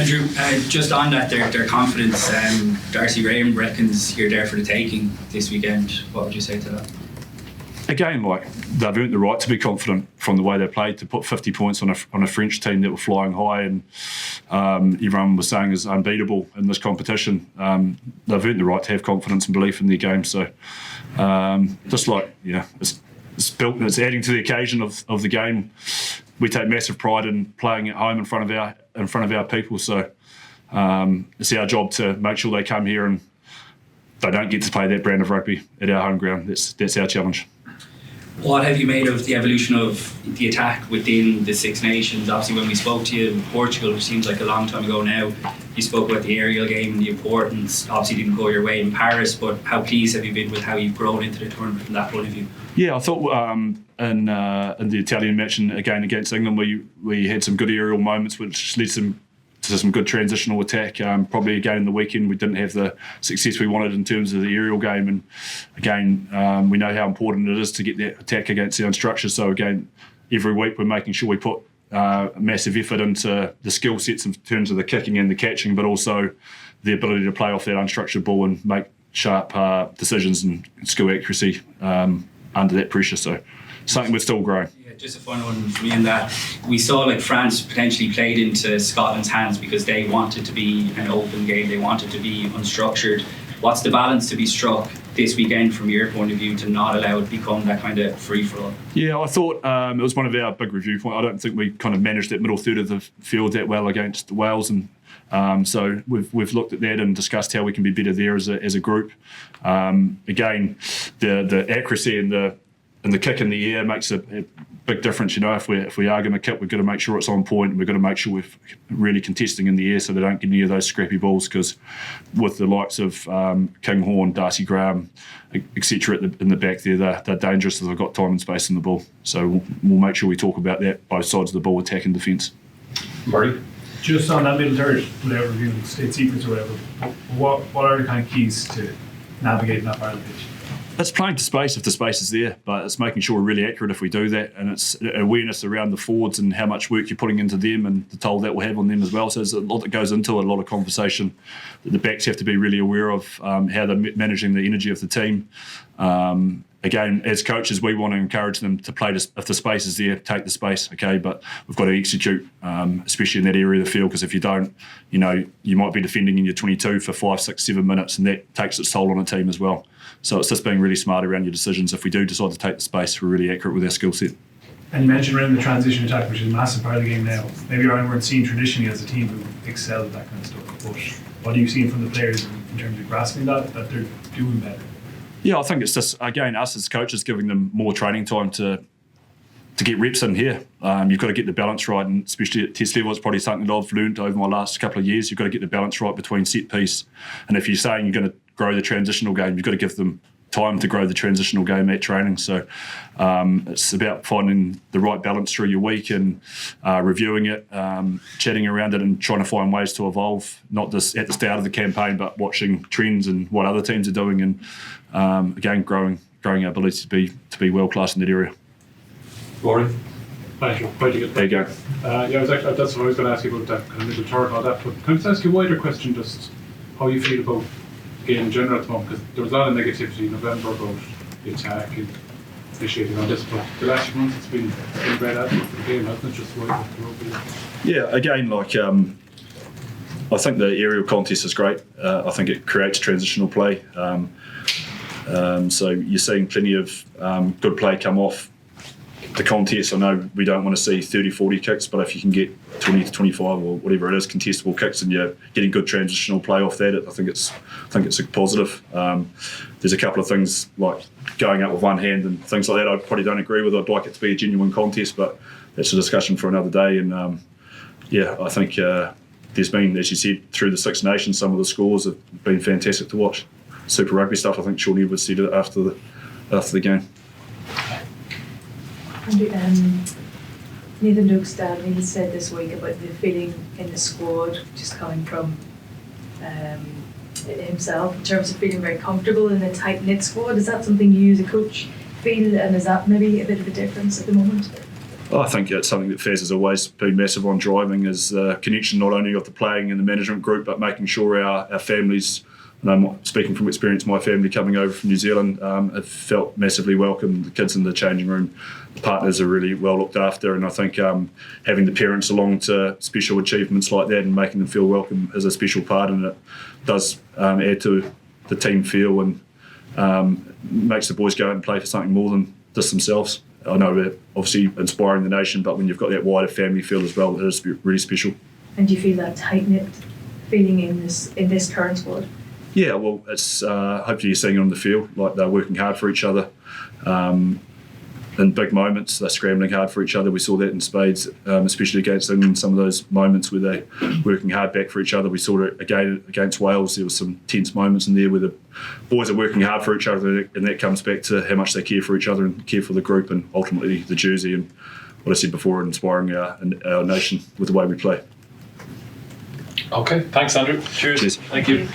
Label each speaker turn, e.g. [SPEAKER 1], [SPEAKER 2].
[SPEAKER 1] Andrew, just on that, their confidence, Darcy Graham reckons you're there for the taking this weekend. What would you say to that?
[SPEAKER 2] Again, they've earned the right to be confident from the way they played, to put 50 points on a French team that were flying high and everyone was saying is unbeatable in this competition. They've earned the right to have confidence and belief in their game. So it's adding to the occasion of the game. We take massive pride in playing at home in front of our people. So it's our job to make sure they come here and they don't get to play that brand of rugby at our home ground. That's our challenge.
[SPEAKER 1] What have you made of the evolution of the attack within the Six Nations? Obviously, when we spoke to you in Portugal, which seems like a long time ago now, you spoke about the aerial game and the importance. Obviously, didn't go your way in Paris, but how pleased have you been with how you've grown into the tournament from that point of view? Yeah, I thought in the Italian match and again against England, we had some good aerial moments, which led to some good transitional attack. Probably again in the weekend we didn't have the success we wanted in terms of the aerial game, and again we know how important it is to get that attack against the unstructured. So again, every week we're making sure we put massive effort into the skill sets in terms of the kicking and the catching, but also the ability to play off that unstructured ball and make sharp decisions and skill accuracy under that pressure. So something we're still growing. Just a final one for me in that we saw France potentially played into Scotland's hands because they wanted to be an open game, they wanted to be unstructured. What's the balance to be struck this weekend from your point of view to not allow it to become that kind of free-for-all? Yeah, I thought it was one of our big review points. I don't think we kind of managed that middle third of the field that well against Wales, and so we've looked at that and discussed how we can be better there as a group. Again, the accuracy and the kick in the air makes a big difference. If we are going to kick, we've got to make sure it's on point, and we've got to make sure we're really contesting in the air so they don't get any of those scrappy balls, because with the likes of Kinghorn, Darcy Graham, etc. in the back there, they're dangerous if they've got time and space in the ball. So we'll make sure we talk about that, both sides of the ball, attack and defence.
[SPEAKER 3] Murray? Just on that middle third, without reviewing state secrets or whatever, what are the kind of keys to navigating that part of the pitch?
[SPEAKER 2] It's playing to space if the space is there, but it's making sure we're really accurate if we do that, and it's awareness around the forwards and how much work you're putting into them and the toll that will have on them as well. So there's a lot that goes into it, a lot of conversation that the backs have to be really aware of, how they're managing the energy of the team. Again, as coaches, we want to encourage them to play if the space is there, take the space, okay? But we've got to execute, especially in that area of the field, because if you don't, you might be defending in your 22 for 5, 6, 7 minutes, and that takes its toll on a team as well. So it's just being really smart around your decisions. If we do decide to take the space, we're really accurate with our skill set.
[SPEAKER 3] And you mentioned around the transition attack, which is a massive part of the game now. Maybe Ireland weren't seen traditionally as a team who excelled at that kind of stuff. But what are you seeing from the players in terms of grasping that they're doing better?
[SPEAKER 2] Yeah, I think it's just, again, us as coaches giving them more training time to get reps in here. You've got to get the balance right, and especially at test level, it's probably something that I've learned over my last couple of years. You've got to get the balance right between set piece, and if you're saying you're going to grow the transitional game, you've got to give them time to grow the transitional game at training. So it's about finding the right balance through your week and reviewing it, chatting around it, and trying to find ways to evolve, not just at the start of the campaign, but watching trends and what other teams are doing, and again growing our ability to be world class in that area.
[SPEAKER 4] Rory? Thank you. Quite a good.
[SPEAKER 2] There you go.
[SPEAKER 4] That's what I was going to ask you about, that kind of middle third and all that. But can I just ask you a wider question, just how you feel about the game in general at the moment? Because there was a lot of negativity in November about the attack and initiating on this, but the last few months it's been great outlook for the game, hasn't it? Just the rugby.
[SPEAKER 2] Yeah, again, I think the aerial contest is great. I think it creates transitional play. So you're seeing plenty of good play come off the contest. I know we don't want to see 30, 40 kicks, but if you can get 20 to 25 or whatever it is, contestable kicks, and you're getting good transitional play off that, I think it's a positive. There's a couple of things like going up with one hand and things like that I probably don't agree with. I'd like it to be a genuine contest, but that's a discussion for another day. And I think there's been, as you said, through the Six Nations, some of the scores have been fantastic to watch. Super Rugby stuff. I think Sean Edwards said it after the game.
[SPEAKER 5] Nathan Duke-Stanley said this week about the feeling in the squad just coming from himself in terms of feeling very comfortable in a tight-knit squad. Is that something you as a coach feel, and is that maybe a bit of a difference at the moment?
[SPEAKER 2] I think it's something that Faz has always been massive on driving, is connection not only of the playing and the management group, but making sure our families, and I'm speaking from experience, my family coming over from New Zealand have felt massively welcome. The kids in the changing room, the partners are really well looked after, and I think having the parents along to special achievements like that and making them feel welcome is a special part, and it does add to the team feel and makes the boys go out and play for something more than just themselves. I know we're obviously inspiring the nation, but when you've got that wider family feel as well, it is really special.
[SPEAKER 5] And do you feel that tight-knit feeling in this current squad?
[SPEAKER 2] Yeah, well, it's hopefully you're seeing it on the field, like they're working hard for each other. In big moments, they're scrambling hard for each other. We saw that in spades, especially against England, some of those moments where they're working hard back for each other. We saw it again against Wales. There was some tense moments in there where the boys are working hard for each other, and that comes back to how much they care for each other and care for the group, and ultimately the jersey and what I said before, inspiring our nation with the way we play.
[SPEAKER 6] Okay, thanks, Andrew. Cheers.
[SPEAKER 2] Cheers.
[SPEAKER 6] Thank you.